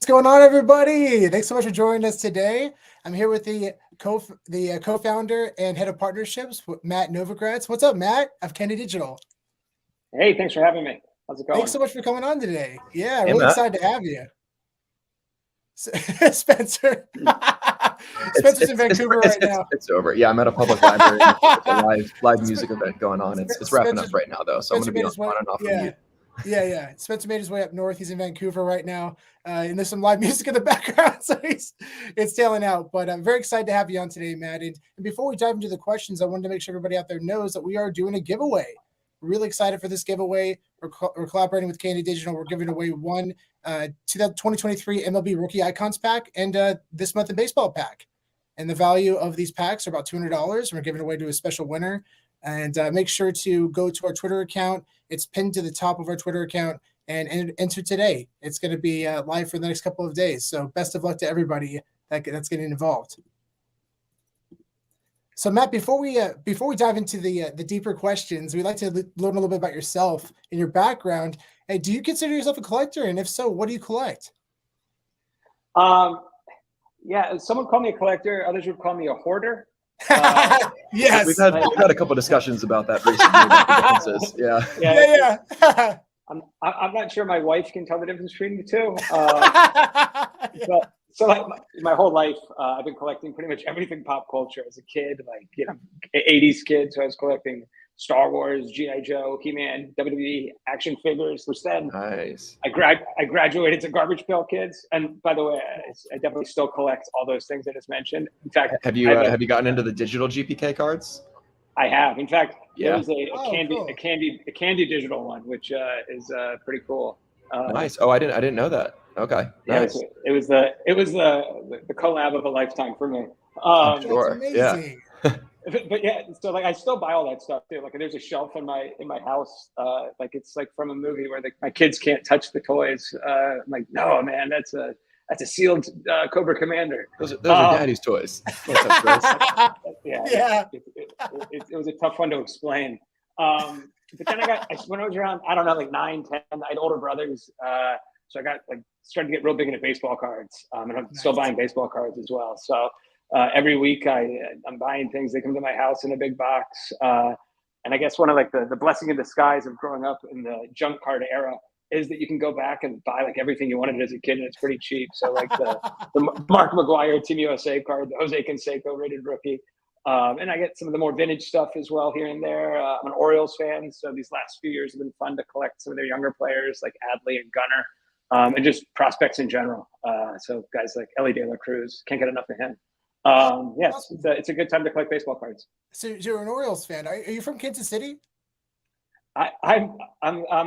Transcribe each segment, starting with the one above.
going on, everybody? Thanks so much for joining us today. I'm here with the co-founder and head of partnerships, Matt Novogratz. What's up, Matt, of Candy Digital? Hey, thanks for having me. How's it going? Thanks so much for coming on today. Yeah, really excited to have you. Spencer. Spencer's in Vancouver right now. It's over. Yeah, I'm at a public library. A live music event going on. It's wrapping up right now, though, so I'm going to be on and off from you. Yeah. Spencer made his way up north. He's in Vancouver right now, and there's some live music in the background, so it's tailing out. But I'm very excited to have you on today, Matt. And before we dive into the questions, I wanted to make sure everybody out there knows that we are doing a giveaway. We're really excited for this giveaway. We're collaborating with Candy Digital. We're giving away one 2023 MLB Rookie Icons pack and this month in baseball pack. And the value of these packs are about $200. We're giving away to a special winner. And make sure to go to our Twitter account. It's pinned to the top of our Twitter account and enter today. It's going to be live for the next couple of days. So best of luck to everybody that's getting involved. So Matt, before we dive into the deeper questions, we'd like to learn a little bit about yourself and your background. Hey, do you consider yourself a collector? And if so, what do you collect? Yeah, someone called me a collector. Others would call me a hoarder. Yes, we've had a couple of discussions about that recently. About the differences. Yeah. I'm not sure my wife can tell the difference between the two. But so like my whole life, I've been collecting pretty much everything pop culture as a kid, like 80s kid. So I was collecting Star Wars, G.I. Joe, He-Man, WWE action figures, which then I graduated to Garbage Pail Kids. And by the way, I definitely still collect all those things I just mentioned. In fact, have you gotten into the digital GPK cards? I have. In fact, there was cool. a candy digital one, which is pretty cool. Nice. Oh, I didn't know that. Okay. Nice. Yeah, it was the collab of a lifetime for me. Sure. That's amazing. But yeah, so like I still buy all that stuff too. Like there's a shelf in my house, like it's like from a movie where my kids can't touch the toys. I'm like, no, man, that's a sealed Cobra Commander. Those are Daddy's toys. Yeah. It was a tough one to explain. But then when I was around, I don't know, like 9, 10, I had older brothers. So I got started to get real big into baseball cards. And I'm still buying baseball cards as well. So every week I'm buying things. They come to my house in a big box. And I guess one of the blessing in disguise of growing up in the junk card era is that you can go back and buy everything you wanted as a kid, and it's pretty cheap. So the Mark McGwire Team USA card, the Jose Canseco rated rookie. And I get some of the more vintage stuff as well here and there. I'm an Orioles fan, so these last few years have been fun to collect some of their younger players like Adley and Gunnar, and just prospects in general. So guys like Ellie De La Cruz, can't get enough of him. Yes, it's a good time to collect baseball cards. So you're an Orioles fan. Are you from Kansas City? I'm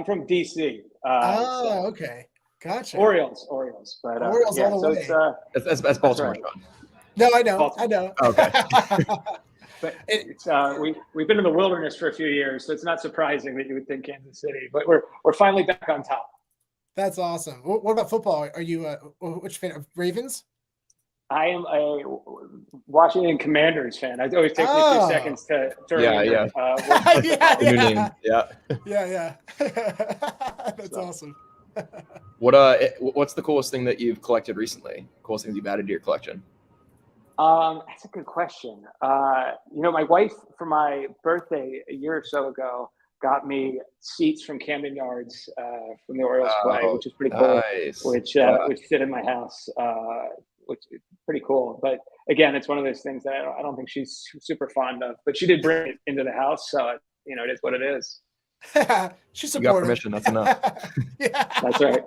from DC. Okay, gotcha. Orioles, but Orioles all the way. That's Baltimore. Right. No, I know. Okay. But we've been in the wilderness for a few years, so it's not surprising that you would think Kansas City. But we're finally back on top. That's awesome. What about football? Are you which fan of Ravens? I am a Washington Commanders fan. It always takes me a few seconds to remember. Yeah. That's awesome. What's the coolest thing that you've collected recently? Coolest things you've added to your collection? That's a good question. My wife for my birthday a year or so ago got me seats from Camden Yards from the Orioles play, which is pretty cool. Nice. Which fit in my house, which is pretty cool. But again, it's one of those things that I don't think she's super fond of. But she did bring it into the house, so it is what it is. She's supportive. You got permission. That's enough. Yeah, that's right.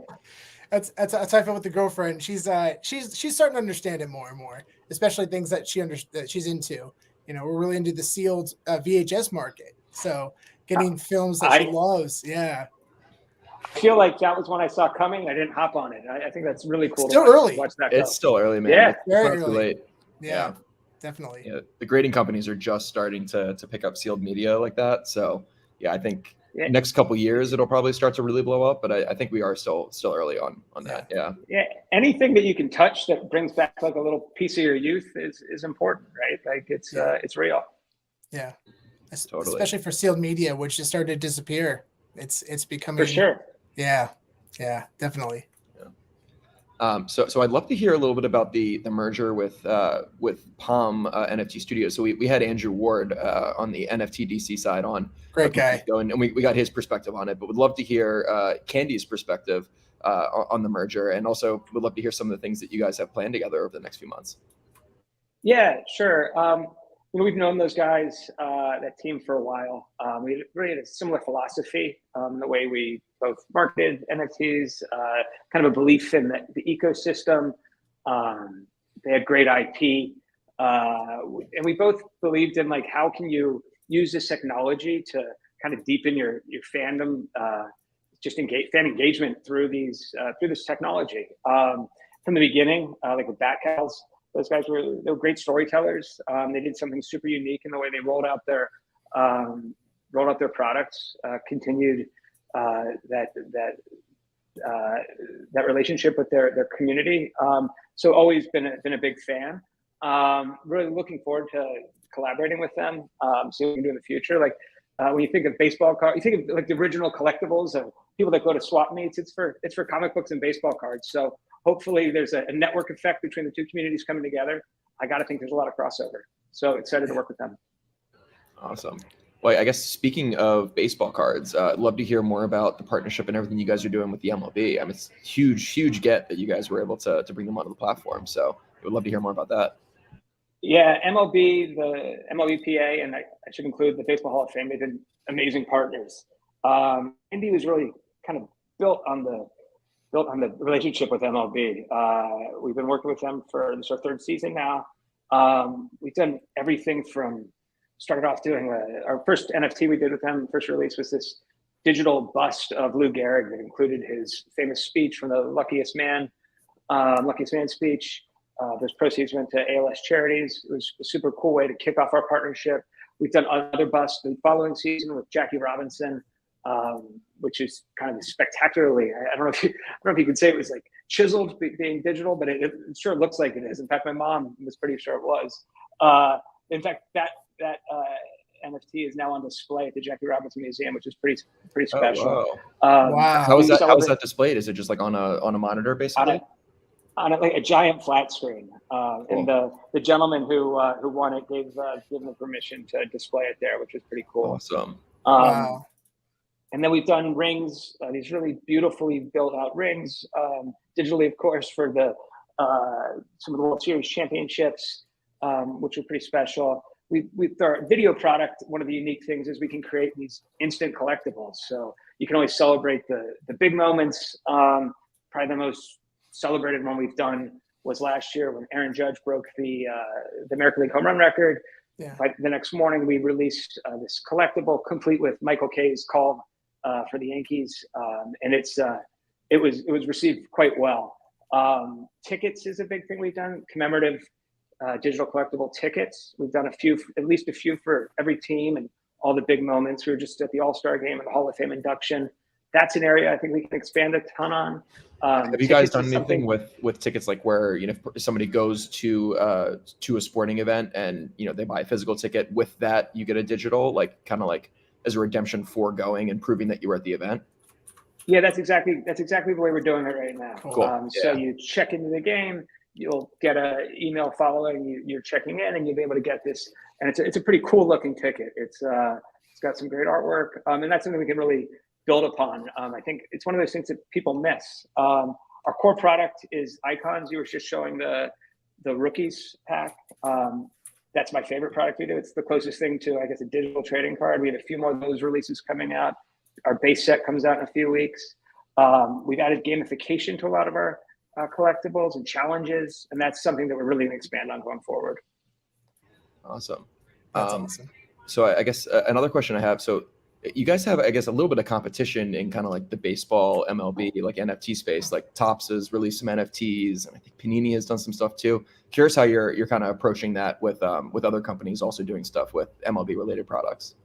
That's how I feel with the girlfriend. She's starting to understand it more and more, especially things that she's into. We're really into the sealed VHS market. So getting films that she loves. Yeah. I feel like that was one I saw coming. I didn't hop on it. I think that's really cool. Still early. Watch that it's still early, man. Yeah, very early. Late. Yeah, definitely. Yeah, the grading companies are just starting to pick up sealed media like that. So yeah, I think next couple years it'll probably start to really blow up. But I think we are still early on that. Yeah. Yeah. Anything that you can touch that brings back a little piece of your youth is important, right? Like it's real. Yeah. Totally. Especially for sealed media, which just started to disappear. It's becoming for sure. Yeah, definitely. So I'd love to hear a little bit about the merger with Palm NFT Studios. So we had Andrew Ward on the NFT DC side on Great guy. and we got his perspective on it, but would love to hear Candy's perspective on the merger, and also would love to hear some of the things that you guys have planned together over the next few months. Yeah, sure. We've known those guys, that team, for a while. We really had a similar philosophy, the way we both marketed NFTs, kind of a belief in the ecosystem. They had great IP, and we both believed in, like, how can you use this technology to kind of deepen your fandom, just fan engagement through this technology. From the beginning, like with Batcals, those guys they were great storytellers. They did something super unique in the way they rolled out their products, continued that relationship with their community. So always been a big fan. Really looking forward to collaborating with them, see what we can do in the future. Like when you think of baseball cards, you think of like the original collectibles of people that go to swap meets. It's for comic books and baseball cards. So hopefully there's a network effect between the two communities coming together. I got to think there's a lot of crossover. So excited to work with them. Awesome. Well, I guess speaking of baseball cards, I'd love to hear more about the partnership and everything you guys are doing with the MLB. I mean, it's a huge get that you guys were able to bring them onto the platform. So I would love to hear more about that. Yeah, MLB, the MLBPA, and I should include the Baseball Hall of Fame. They've been amazing partners. Indy was really kind of built on the relationship with MLB. We've been working with them for this our third season now. We've done everything from started off doing our first NFT we did with them. First release was this digital bust of Lou Gehrig that included his famous speech from the Luckiest Man speech. Those proceeds went to ALS charities. It was a super cool way to kick off our partnership. We've done other busts the following season with Jackie Robinson, which is kind of spectacularly. I don't know if you could say it was like chiseled being digital, but it sure looks like it is. In fact, my mom was pretty sure it was. In fact, that NFT is now on display at the Jackie Robinson Museum, which is pretty special. Oh, wow. Wow. How is that displayed? Is it just like on a monitor, basically? On like a giant flat screen, cool. And the gentleman who won it gave them the permission to display it there, which was pretty cool. Awesome. Wow. And then we've done rings, these really beautifully built out rings, digitally, of course, for some of the World Series championships, which are pretty special. With our video product, one of the unique things is we can create these instant collectibles. So you can always celebrate the big moments. Probably the most celebrated one we've done was last year when Aaron Judge broke the American League home run record. Yeah. By the next morning, we released this collectible complete with Michael Kay's call for the Yankees, and it was received quite well. Tickets is a big thing we've done. Commemorative digital collectible tickets. We've done at least a few for every team and all the big moments. We were just at the All-Star game and the Hall of Fame induction. That's an area I think we can expand a ton on. Have you guys done anything with tickets, like where, if somebody goes to a sporting event and they buy a physical ticket, with that you get a digital, like kind of like as a redemption for going and proving that you were at the event? Yeah, that's exactly the way we're doing it right now. Cool. So you check into the game, you'll get an email following you're checking in, and you'll be able to get this. And it's a pretty cool looking ticket. It's got some great artwork, and that's something we can really build upon. I think it's one of those things that people miss. Our core product is icons. You were just showing the rookies pack. That's my favorite product we do. It's the closest thing to, I guess, a digital trading card. We have a few more of those releases coming out. Our base set comes out in a few weeks. We've added gamification to a lot of our collectibles and challenges, and that's something that we're really going to expand on going forward. Awesome. That's awesome. So I guess another question I have. So you guys have, I guess, a little bit of competition in kind of like the baseball MLB, like NFT space. Like Topps has released some NFTs, and I think Panini has done some stuff too. Curious how you're kind of approaching that with other companies also doing stuff with MLB related products.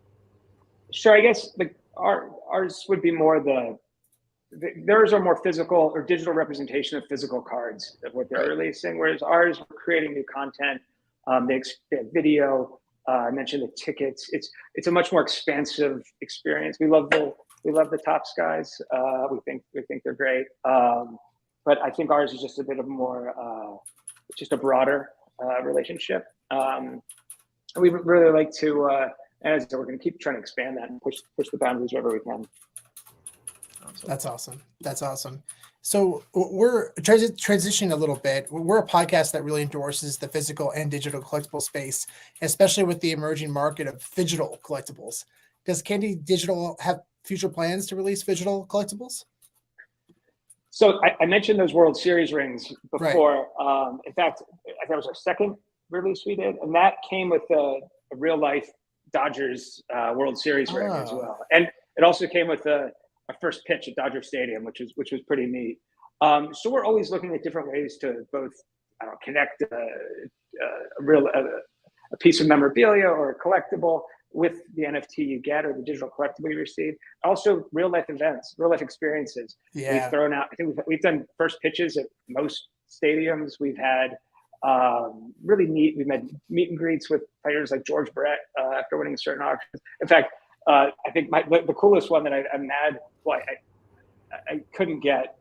Sure, I guess like ours would be more theirs are more physical or digital representation of physical cards of what they're releasing, whereas ours, we're creating new content. They have video. I mentioned the tickets. It's a much more expansive experience. We love the Topps guys. We think they're great. But but I think ours is just a bit of more, just a broader relationship. We really like to, as we're going to keep trying to expand that and push the boundaries wherever we can. That's awesome. That's awesome. So we're transitioning a little bit. We're a podcast that really endorses the physical and digital collectible space, especially with the emerging market of digital collectibles. Does Candy Digital have future plans to release digital collectibles? So I mentioned those World Series rings before. Right. In fact, I think it was our second release we did, and that came with a real life Dodgers World Series ring as well. And it also came with a first pitch at Dodger Stadium, which was pretty neat. So we're always looking at different ways to both connect a piece of memorabilia or a collectible with the NFT you get or the digital collectible you receive. Also, real life events, real life experiences. Yeah. We've thrown out. I think we've done first pitches at most stadiums. We've had really neat. We've had meet and greets with players like George Brett after winning certain auctions. In fact, I think the coolest one that I'm mad. Well, I couldn't get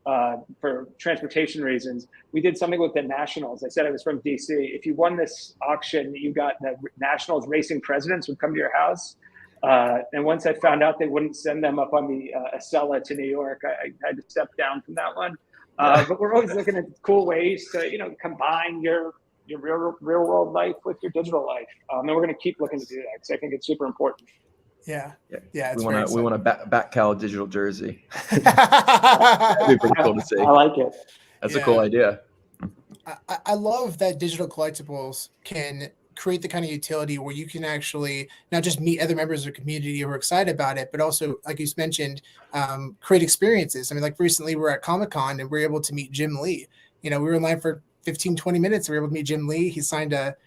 for transportation reasons. We did something with the Nationals. I said I was from DC. If you won this auction, you got the Nationals racing presidents would come to your house. And once I found out they wouldn't send them up on the Acela to New York, I had to step down from that one. But we're always looking at cool ways to combine your real world life with your digital life. And we're going to keep looking to do that because I think it's super important. Yeah. We want a back Cal digital jersey. That'd be pretty cool to see. I like it. That's a cool idea. I love that digital collectibles can create the kind of utility where you can actually not just meet other members of the community who are excited about it, but also, like you mentioned, create experiences. I mean, like recently we were at Comic-Con and we were able to meet Jim Lee. We were in line for 15, 20 minutes. We were able to meet Jim Lee. He signed a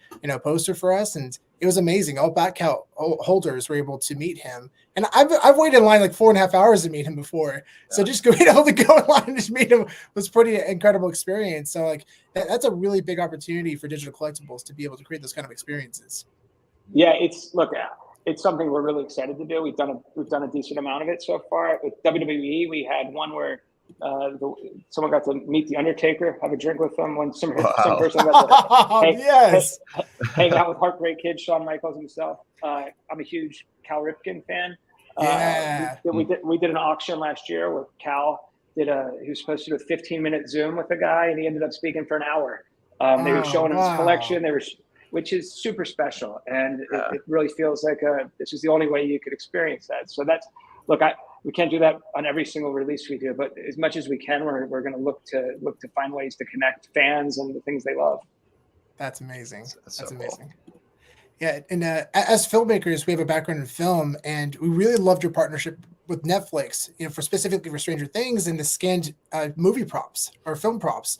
poster for us, and it was amazing. All back count holders were able to meet him. And I've waited in line like 4.5 hours to meet him before. Yeah. So just being able to go in line and just meet him was pretty incredible experience. So like that's a really big opportunity for digital collectibles to be able to create those kind of experiences. Yeah, it's something we're really excited to do. We've done a decent amount of it so far. With WWE, we had one where someone got to meet the Undertaker, have a drink with him. When some person got to hang out with Heartbreak Kid, Shawn Michaels himself. I'm a huge Cal Ripken fan. We did an auction last year where Cal he was supposed to do a 15-minute Zoom with a guy, and he ended up speaking for an hour. They were showing him his collection. Which is super special, and it really feels like this is the only way you could experience that. So we can't do that on every single release we do, but as much as we can, we're going to look to find ways to connect fans and the things they love. That's amazing. That's amazing. Cool. Yeah, and as filmmakers, we have a background in film, and we really loved your partnership with Netflix. Specifically for Stranger Things and the scanned movie props or film props.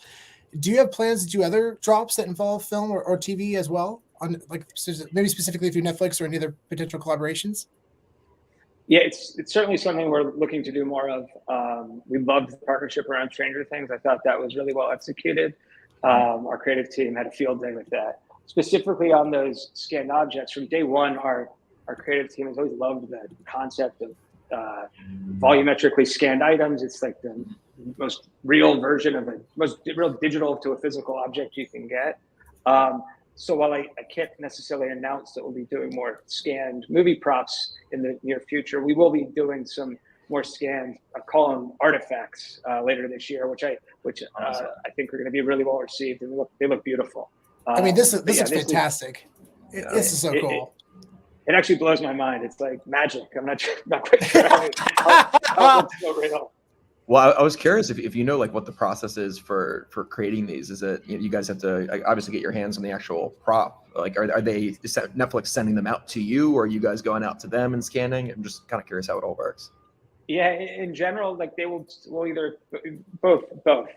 Do you have plans to do other drops that involve film or TV as well, on maybe specifically through Netflix or any other potential collaborations? Yeah, it's certainly something we're looking to do more of. We loved the partnership around Stranger Things. I thought that was really well executed. Our creative team had a field day with that. Specifically on those scanned objects, from day one, our creative team has always loved the concept of volumetrically scanned items. It's like the most real version of most real digital to a physical object you can get. So while I can't necessarily announce that we'll be doing more scanned movie props in the near future, we will be doing some more scanned, I call them artifacts, later this year, which I think are going to be really well received, and they look beautiful. This is fantastic. This is so cool. It actually blows my mind. It's like magic. I'm not quite sure how it's so real. Well, I was curious if you know like what the process is for creating these. Is it you guys have to obviously get your hands on the actual prop? Like, are they Netflix sending them out to you, or are you guys going out to them and scanning? I'm just kind of curious how it all works. Yeah, in general, like we'll either both.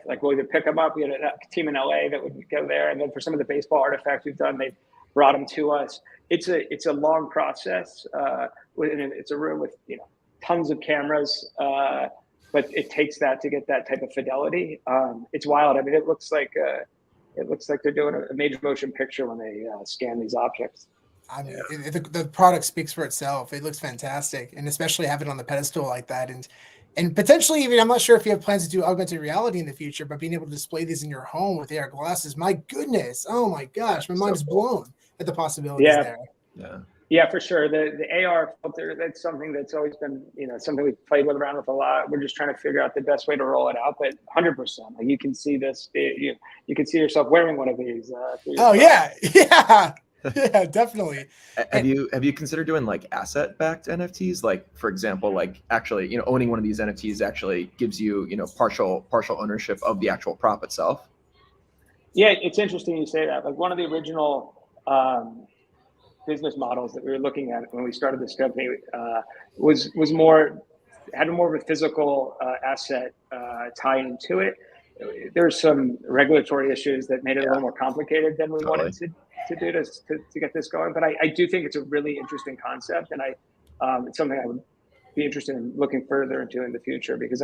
Like we'll either pick them up. We had a team in LA that would go there, and then for some of the baseball artifacts we've done, they brought them to us. It's a long process. It's a room with tons of cameras. But it takes that to get that type of fidelity. It's wild. I mean, it looks like they're doing a major motion picture when they scan these objects. I mean, the product speaks for itself. It looks fantastic, and especially have it on the pedestal like that. And And potentially even, I'm not sure if you have plans to do augmented reality in the future, but being able to display these in your home with AR glasses, my goodness. Oh my gosh. My mind is blown at the possibilities there. Yeah, for sure. The AR filter, that's something that's always been, something we've played with around with a lot. We're just trying to figure out the best way to roll it out, but 100%, like you can see this, you can see yourself wearing one of these. Yeah, definitely. Have you considered doing like asset-backed NFTs? Like, for example, like actually, owning one of these NFTs actually gives you, partial ownership of the actual prop itself. Yeah, it's interesting you say that. Like one of the original business models that we were looking at when we started this company was had more of a physical asset tie into it. There's some regulatory issues that made it a little more complicated than we wanted to do to get this going. But I do think it's a really interesting concept, and it's something I would be interested in looking further into in the future, because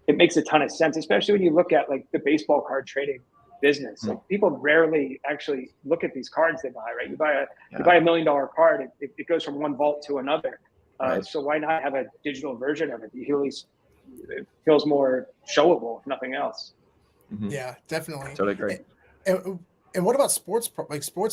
it makes a ton of sense, especially when you look at like the baseball card trading business. Like people rarely actually look at these cards they buy, right? You buy a $1 million card, it goes from one vault to another. So why not have a digital version of it? It feels more showable, if nothing else. Yeah, definitely. Totally agree. And what about sports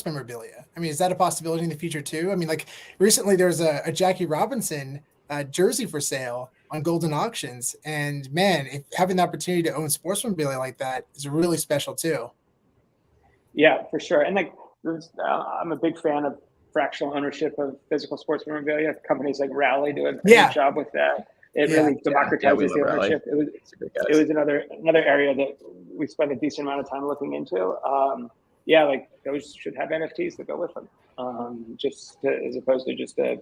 memorabilia? I mean, is that a possibility in the future too? I mean, like recently there was a Jackie Robinson jersey for sale on Golden Auctions, and man, having the opportunity to own sports memorabilia like that is really special too. Yeah, for sure. And like, I'm a big fan of fractional ownership of physical sports memorabilia. Companies like Rally do a great job with that. It really democratizes the ownership. It was another area that we spent a decent amount of time looking into. Like those should have NFTs that go with them, as opposed to just a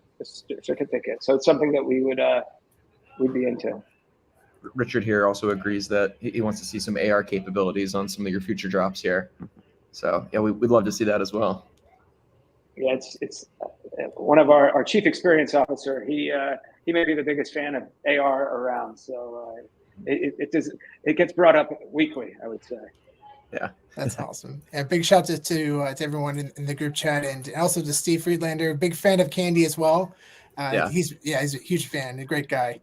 certificate. So it's something that we'd be into. Richard here also agrees that he wants to see some AR capabilities on some of your future drops here. So yeah, we'd love to see that as well. Yeah, it's one of our chief experience officer. He may be the biggest fan of AR around. So it gets brought up weekly, I would say. Yeah, that's awesome. And big shout out to everyone in the group chat, and also to Steve Friedlander, big fan of Candy as well. He's a huge fan, a great guy.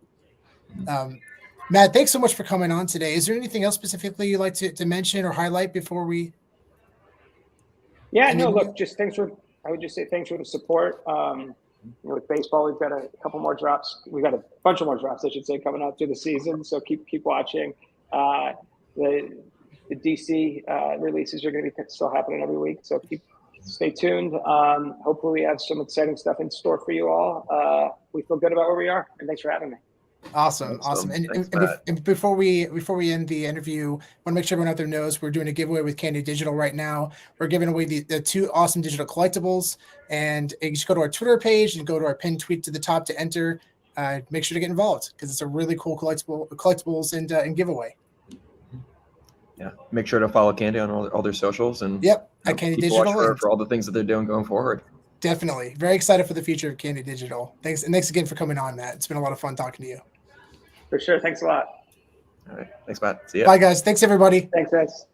Matt, thanks so much for coming on today. Is there anything else specifically you'd like to mention or highlight before we? Yeah, no, look, I would just say thanks for the support. With baseball, we've got a couple more drops. We've got a bunch of more drops, I should say, coming up through the season. So keep watching. The DC releases are going to be still happening every week. So stay tuned. Hopefully we have some exciting stuff in store for you all. We feel good about where we are, and thanks for having me. Awesome. And before we end the interview, I want to make sure everyone out there knows we're doing a giveaway with Candy Digital right now. We're giving away the 2 awesome digital collectibles, and you just go to our Twitter page and go to our pinned tweet to the top to enter. Make sure to get involved, because it's a really cool collectibles and giveaway. Yeah, make sure to follow Candy on all their socials, and at Candy Digital for all the things that they're doing going forward. Definitely. Very excited for the future of Candy Digital. Thanks. And thanks again for coming on, Matt. It's been a lot of fun talking to you. For sure. Thanks a lot. All right. Thanks, Matt. See ya. Bye, guys. Thanks, everybody. Thanks, guys.